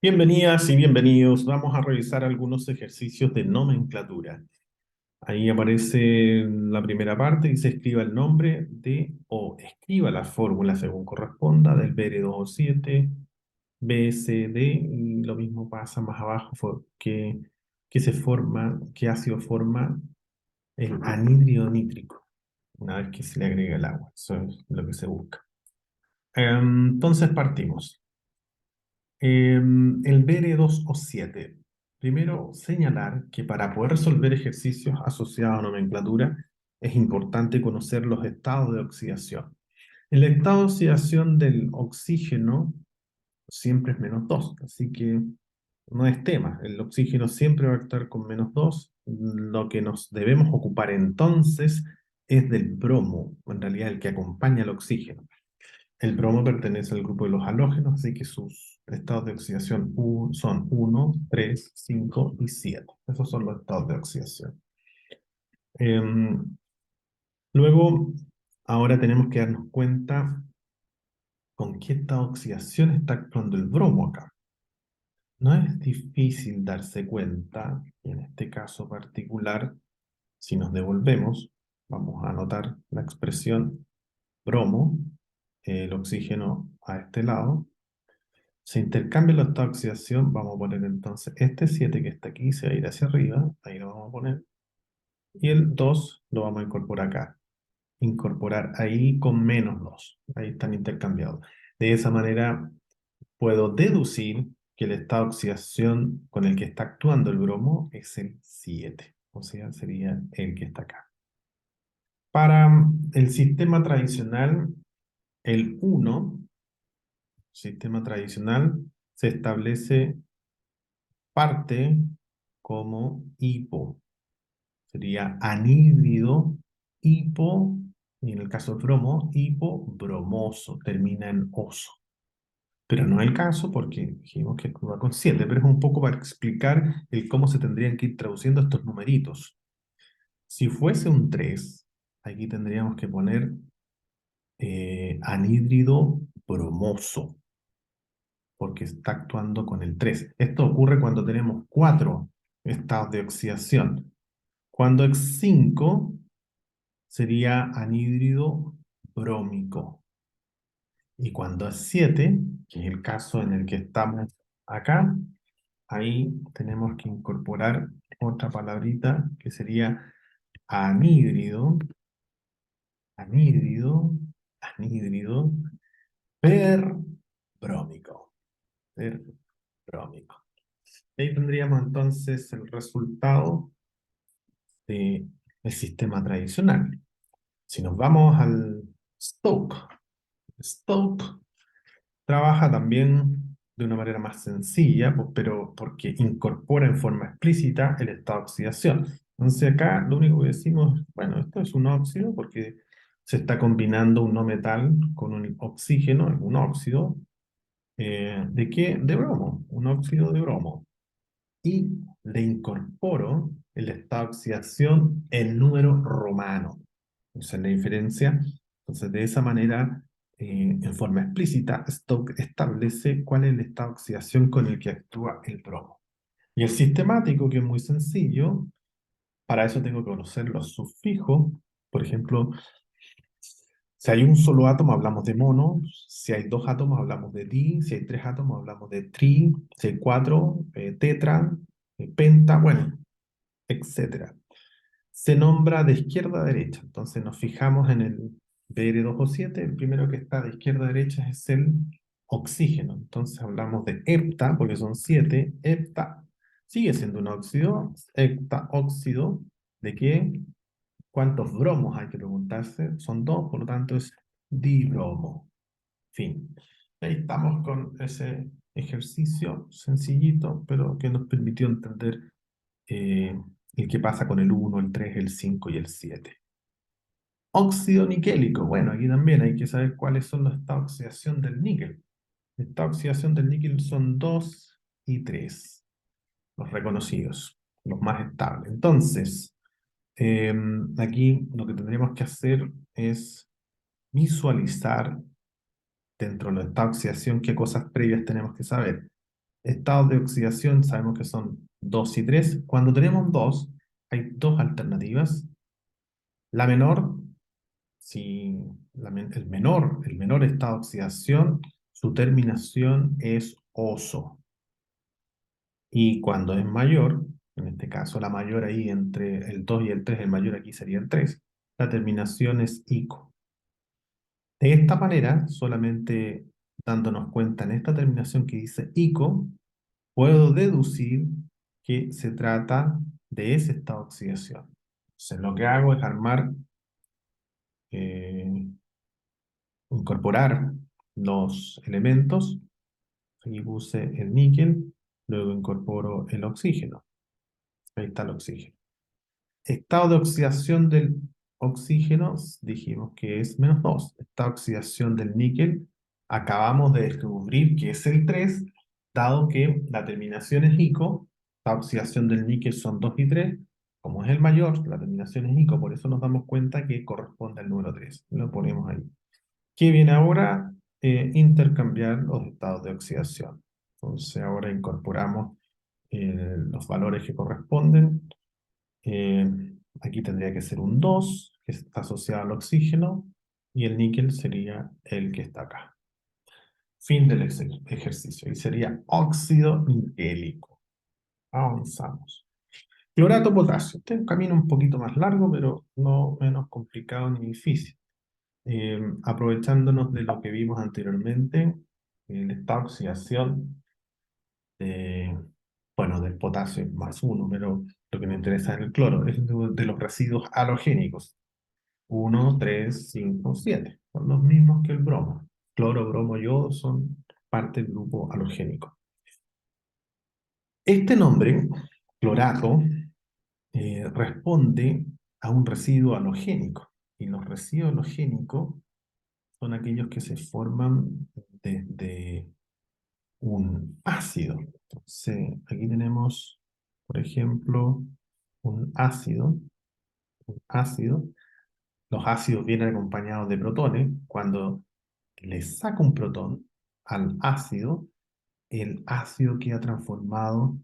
Bienvenidas y bienvenidos. Vamos a revisar algunos ejercicios de nomenclatura. Ahí aparece la primera parte, dice escriba el nombre de o escriba la fórmula según corresponda del BR2O7, BSD, y lo mismo pasa más abajo, que se forma, qué ácido forma el anhídrido nítrico, una vez que se le agrega el agua. Eso es lo que se busca. Entonces partimos. El BR2O7. Primero, señalar que para poder resolver ejercicios asociados a nomenclatura es importante conocer los estados de oxidación. El estado de oxidación del oxígeno siempre es -2, así que no es tema. El oxígeno siempre va a estar con -2. Lo que nos debemos ocupar entonces es del bromo, en realidad el que acompaña al oxígeno. El bromo pertenece al grupo de los halógenos, así que sus estados de oxidación son 1, 3, 5 y 7. Esos son los estados de oxidación. Em, Luego, ahora tenemos que darnos cuenta con qué estado de oxidación está actuando el bromo acá. No es difícil darse cuenta, y en este caso particular, si nos devolvemos, vamos a anotar la expresión bromo, el oxígeno a este lado. Se intercambian los estados de oxidación, vamos a poner entonces este 7 que está aquí, se va a ir hacia arriba, ahí lo vamos a poner, y el 2 lo vamos a incorporar acá. Incorporar ahí con -2, ahí están intercambiados. De esa manera puedo deducir que el estado de oxidación con el que está actuando el bromo es el 7, o sea, sería el que está acá. Para el sistema tradicional, el 1, sistema tradicional, se establece parte como hipo. Sería anhídrido, hipo, y en el caso de bromo, hipobromoso, termina en oso. Pero no es el caso porque dijimos que va con 7, pero es un poco para explicar el cómo se tendrían que ir traduciendo estos numeritos. Si fuese un 3, aquí tendríamos que poner anhídrido bromoso, porque está actuando con el 3. Esto ocurre cuando tenemos 4 estados de oxidación. Cuando es 5, sería anhídrido brómico. Y cuando es 7, que es el caso en el que estamos acá, ahí tenemos que incorporar otra palabrita que sería anhídrido, anhídrido, anhídrido perbrómico. Perbrómico. Ahí tendríamos entonces el resultado del sistema tradicional. Si nos vamos al Stoke, Stoke trabaja también de una manera más sencilla, pues, pero porque incorpora en forma explícita el estado de oxidación. Entonces acá lo único que decimos, bueno, esto es un óxido porque se está combinando un no metal con un oxígeno, un óxido. ¿De qué? De bromo, un óxido de bromo. Y le incorporo el estado de oxidación en número romano. Esa es la diferencia. Entonces, de esa manera, en forma explícita, Stoke establece cuál es el estado de oxidación con el que actúa el bromo. Y el sistemático, que es muy sencillo, para eso tengo que conocer los sufijos. Por ejemplo, si hay un solo átomo, hablamos de mono. Si hay dos átomos, hablamos de di. Si hay tres átomos, hablamos de tri. Si hay cuatro, tetra, penta, bueno, etcétera. Se nombra de izquierda a derecha. Entonces nos fijamos en el Br2O7, el primero que está de izquierda a derecha es el oxígeno. Entonces hablamos de hepta, porque son 7, hepta sigue siendo un óxido, hepta óxido, ¿de qué? ¿Cuántos bromos hay que preguntarse? Son 2, por lo tanto es dibromo. Fin. Ahí estamos con ese ejercicio sencillito, pero que nos permitió entender eh, el que pasa con el 1, el 3, el 5 y el 7. Óxido niquélico. Bueno, aquí también hay que saber cuáles son los estados de oxidación del níquel. El estado de oxidación del níquel son 2 y 3, los reconocidos, los más estables. Entonces, aquí lo que tendríamos que hacer es visualizar dentro de la estados de oxidación qué cosas previas tenemos que saber. Estados de oxidación sabemos que son 2 y 3. Cuando tenemos 2, hay dos alternativas. La menor, si el menor estado de oxidación, su terminación es oso. Y cuando es mayor, en este caso la mayor ahí entre el 2 y el 3, el mayor aquí sería el 3, la terminación es ico. De esta manera, solamente dándonos cuenta en esta terminación que dice ico, puedo deducir que se trata de ese estado de oxidación. Entonces, lo que hago es eh, incorporar los elementos. Aquí puse el níquel, luego incorporo el oxígeno. Ahí está el oxígeno. Estado de oxidación del oxígeno, dijimos que es -2. Estado de oxidación del níquel, acabamos de descubrir que es el 3, dado que la terminación es ico, la oxidación del níquel son 2 y 3, como es el mayor, la terminación es ico, por eso nos damos cuenta que corresponde al número 3. Lo ponemos ahí. ¿Qué viene ahora? Intercambiar los estados de oxidación. Entonces ahora incorporamos los valores que corresponden. Eh, Aquí tendría que ser un 2, que está asociado al oxígeno, y el níquel sería el que está acá. Fin del ejercicio. Y sería óxido níquelico. Avanzamos. Clorato potasio. Este es un camino un poquito más largo, pero no menos complicado ni difícil. Aprovechándonos de lo que vimos anteriormente, esta oxidación de, bueno, del potasio más uno, pero lo que me interesa es el cloro, es de los residuos halogénicos. 1, 3, 5, 7. Son los mismos que el bromo. Cloro, bromo, yodo son parte del grupo halogénico. Este nombre, clorato, responde a un residuo halogénico. Y los residuos halogénicos son aquellos que se forman desde un ácido. Entonces, aquí tenemos, por ejemplo, un ácido. Un ácido. Los ácidos vienen acompañados de protones. Cuando le saco un protón al ácido, el ácido queda transformado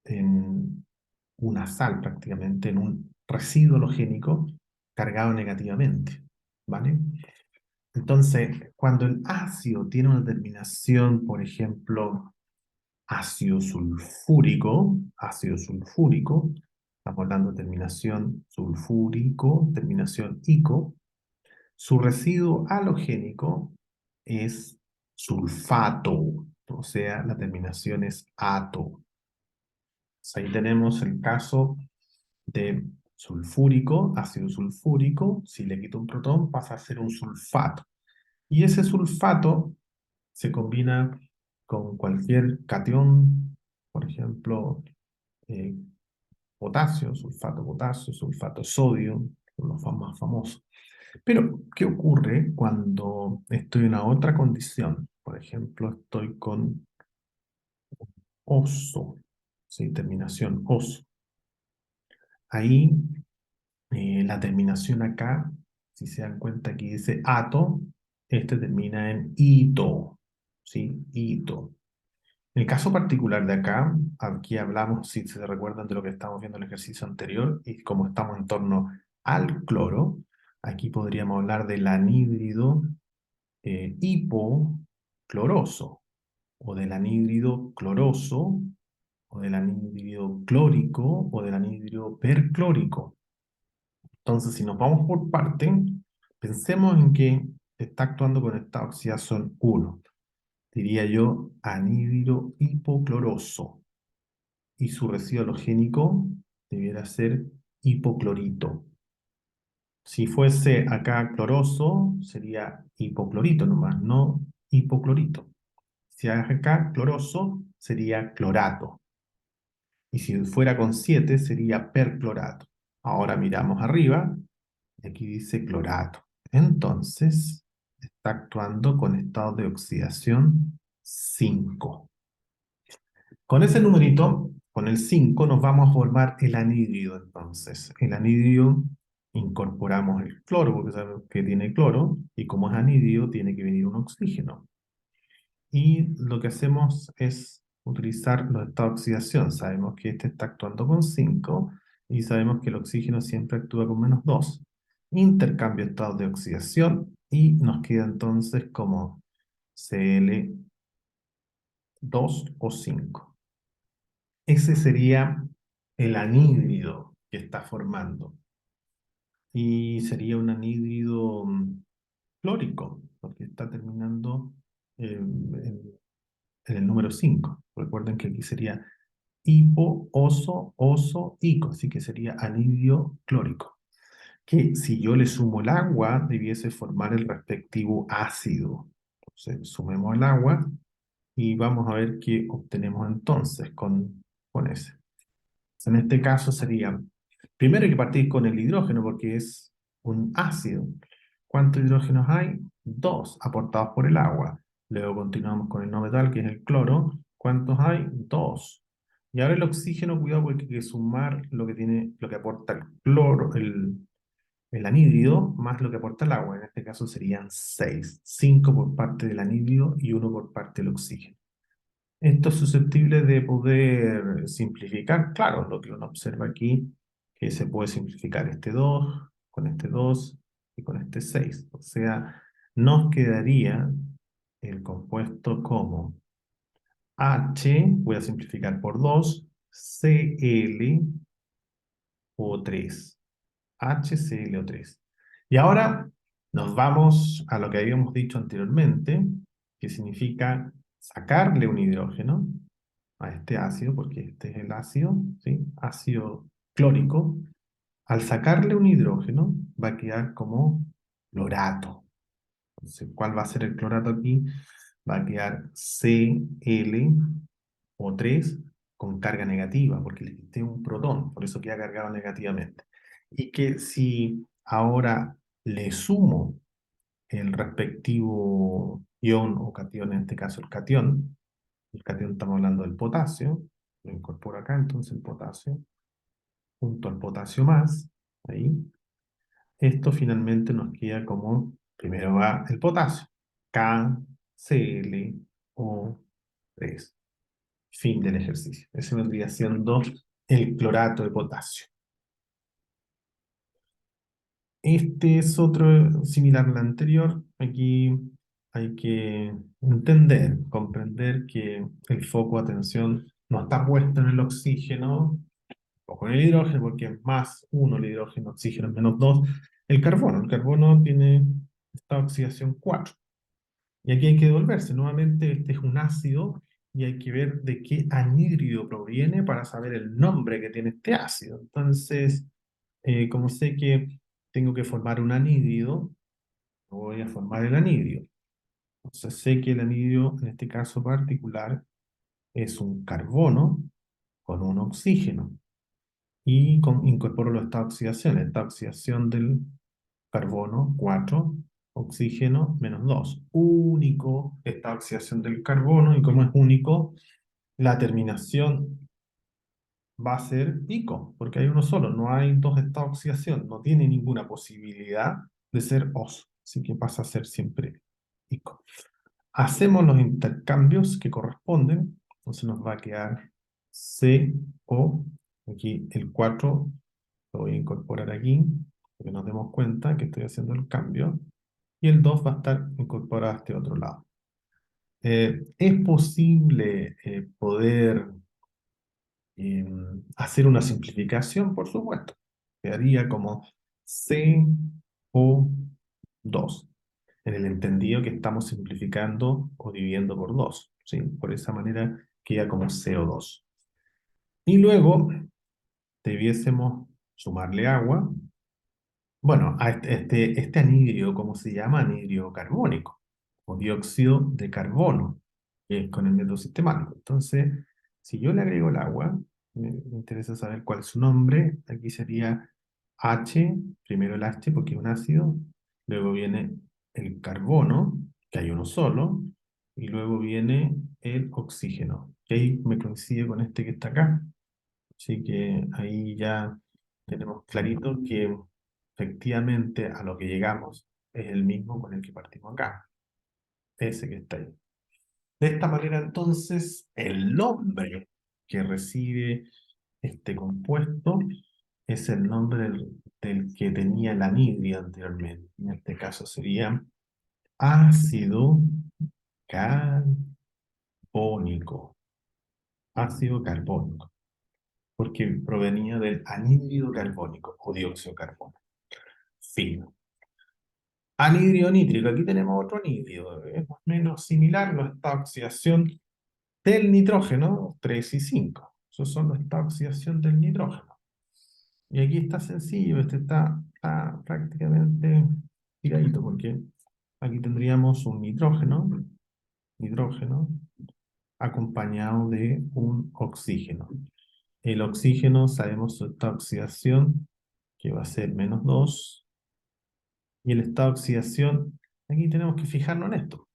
en una sal prácticamente, en un residuo halogénico cargado negativamente, ¿vale? Entonces, cuando el ácido tiene una terminación, por ejemplo, ácido sulfúrico, estamos hablando de terminación sulfúrico, terminación ico, su residuo halogénico es sulfato, o sea, la terminación es ato. Ahí tenemos el caso de sulfúrico, ácido sulfúrico, si le quito un protón pasa a ser un sulfato. Y ese sulfato se combina con cualquier catión, por ejemplo, eh, potasio, sulfato sodio, son los más famosos. Pero, ¿qué ocurre cuando estoy en una otra condición? Por ejemplo, estoy con oso, ¿sí? Terminación oso. Ahí, la terminación acá, si se dan cuenta aquí dice ato, este termina en ito, ¿sí? Ito. En el caso particular de acá, aquí hablamos, si se recuerdan de lo que estamos viendo en el ejercicio anterior, y como estamos en torno al cloro, aquí podríamos hablar del anhídrido hipocloroso, o del anhídrido cloroso, o del anhídrido clórico, o del anhídrido perclórico. Entonces, si nos vamos por parte, pensemos en que está actuando con esta oxidación 1. Diría yo anhídrido hipocloroso. Y su residuo halogénico debiera ser hipoclorito. Si fuese acá cloroso, sería hipoclorito nomás, no hipoclorito. Si acá cloroso, sería clorato. Y si fuera con 7, sería perclorato. Ahora miramos arriba, y aquí dice clorato. Entonces, está actuando con estado de oxidación 5. Con ese numerito, con el 5, nos vamos a formar el anhídrido. Entonces, el anhídrido incorporamos el cloro, porque sabemos que tiene cloro, y como es anhídrido, tiene que venir un oxígeno. Y lo que hacemos es utilizar los estados de oxidación. Sabemos que este está actuando con 5 y sabemos que el oxígeno siempre actúa con -2. Intercambio de estados de oxidación y nos queda entonces como Cl2O5. Ese sería el anhídrido que está formando. Y sería un anhídrido clórico, porque está terminando en el número 5. Recuerden que aquí sería hipo, oso, oso, ico, así que sería anhídrido clórico. Que si yo le sumo el agua, debiese formar el respectivo ácido. Entonces, sumemos el agua y vamos a ver qué obtenemos entonces con ese. En este caso sería, primero hay que partir con el hidrógeno porque es un ácido. ¿Cuántos hidrógenos hay? Dos, aportados por el agua. Luego continuamos con el no metal, que es el cloro. ¿Cuántos hay? Dos. Y ahora el oxígeno, cuidado porque hay que sumar lo que tiene, lo que aporta el cloro, el anhídrido, más lo que aporta el agua. En este caso serían seis. Cinco por parte del anhídrido y uno por parte del oxígeno. Esto es susceptible de poder simplificar. Claro, lo que uno observa aquí, que se puede simplificar este 2 con este 2 y con este 6. O sea, nos quedaría el compuesto como H, voy a simplificar por 2, ClO3. HClO3. Y ahora nos vamos a lo que habíamos dicho anteriormente, que significa sacarle un hidrógeno a este ácido, porque este es el ácido, ¿sí? Ácido clórico. Al sacarle un hidrógeno, va a quedar como clorato. Entonces, ¿cuál va a ser el clorato aquí? Va a quedar ClO3 con carga negativa, porque le quité un protón, por eso queda cargado negativamente. Y que si ahora le sumo el respectivo ion o catión, en este caso el catión estamos hablando del potasio, lo incorporo acá, entonces el potasio, junto al potasio más, ahí, esto finalmente nos queda como, primero va el potasio, KClO3, fin del ejercicio. Ese vendría siendo el clorato de potasio. Este es otro similar al anterior. Aquí hay que entender, comprender que el foco de atención no está puesto en el oxígeno o con el hidrógeno, porque es más uno el hidrógeno, oxígeno es -2. El carbono tiene esta oxidación 4. Y aquí hay que devolverse. Nuevamente, este es un ácido y hay que ver de qué anhídrido proviene para saber el nombre que tiene este ácido. Entonces, como sé que tengo que formar un anhídrido, voy a formar el anhídrido. Entonces, sé que el anhídrido, en este caso particular, es un carbono con un oxígeno. Y incorporo los estados de oxidación. Esta oxidación del carbono, 4, oxígeno, -2. Único esta oxidación del carbono, y como es único, la terminación va a ser ico, porque hay uno solo, no hay dos estados de oxidación, no tiene ninguna posibilidad de ser os, así que pasa a ser siempre ico. Hacemos los intercambios que corresponden, entonces nos va a quedar CO, aquí el 4 lo voy a incorporar aquí, para que nos demos cuenta que estoy haciendo el cambio, y el 2 va a estar incorporado a este otro lado. ¿Es posible poder hacer una simplificación? Por supuesto. Quedaría como CO2, en el entendido que estamos simplificando o dividiendo por 2, ¿sí? Por esa manera queda como CO2. Y luego debiésemos sumarle agua. Bueno, a este anhídrido, ¿cómo se llama? Anhídrido carbónico, o dióxido de carbono, que es con el método sistemático. Entonces, si yo le agrego el agua, me interesa saber cuál es su nombre. Aquí sería H, primero el H porque es un ácido, luego viene el carbono, que hay uno solo, y luego viene el oxígeno, que ahí me coincide con este que está acá. Así que ahí ya tenemos clarito que efectivamente a lo que llegamos es el mismo con el que partimos acá, ese que está ahí. De esta manera, entonces, el nombre que recibe este compuesto es el nombre del que tenía el anhídrido anteriormente. En este caso sería ácido carbónico. Ácido carbónico, porque provenía del anhídrido carbónico o dióxido de carbono. Fin. Anhídrido nítrico, aquí tenemos otro anhídrido, es más o menos similar, no está oxidación del nitrógeno, 3 y 5. Esos son los estados de oxidación del nitrógeno. Y aquí está sencillo, este está prácticamente tiradito, porque aquí tendríamos un nitrógeno acompañado de un oxígeno. El oxígeno, sabemos su estado de oxidación, que va a ser -2, y el estado de oxidación, aquí tenemos que fijarnos en esto.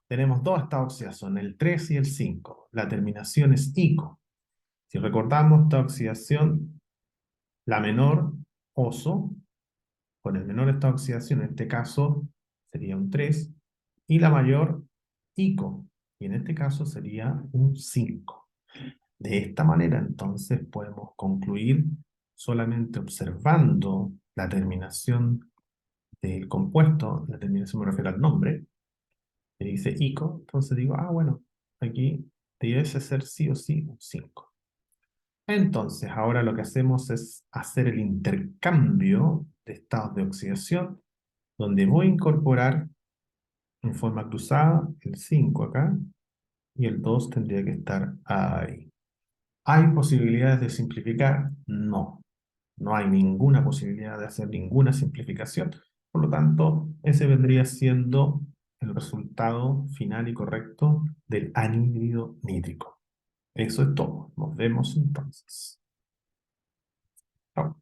Tenemos dos estados de oxidación, el 3 y el 5. La terminación es ico. Si recordamos esta oxidación, la menor, oso, con el menor estado de oxidación, en este caso sería un 3, y la mayor, ico, y en este caso sería un 5. De esta manera, entonces, podemos concluir solamente observando la terminación del compuesto, la terminación me refiero al nombre, que dice ico, entonces digo, bueno, aquí debiese ser sí o sí un 5. Entonces, ahora lo que hacemos es hacer el intercambio de estados de oxidación, donde voy a incorporar en forma cruzada el 5 acá, y el 2 tendría que estar ahí. ¿Hay posibilidades de simplificar? No, no hay ninguna posibilidad de hacer ninguna simplificación. Por lo tanto, ese vendría siendo el resultado final y correcto del anhídrido nítrico. Eso es todo. Nos vemos entonces. Chao.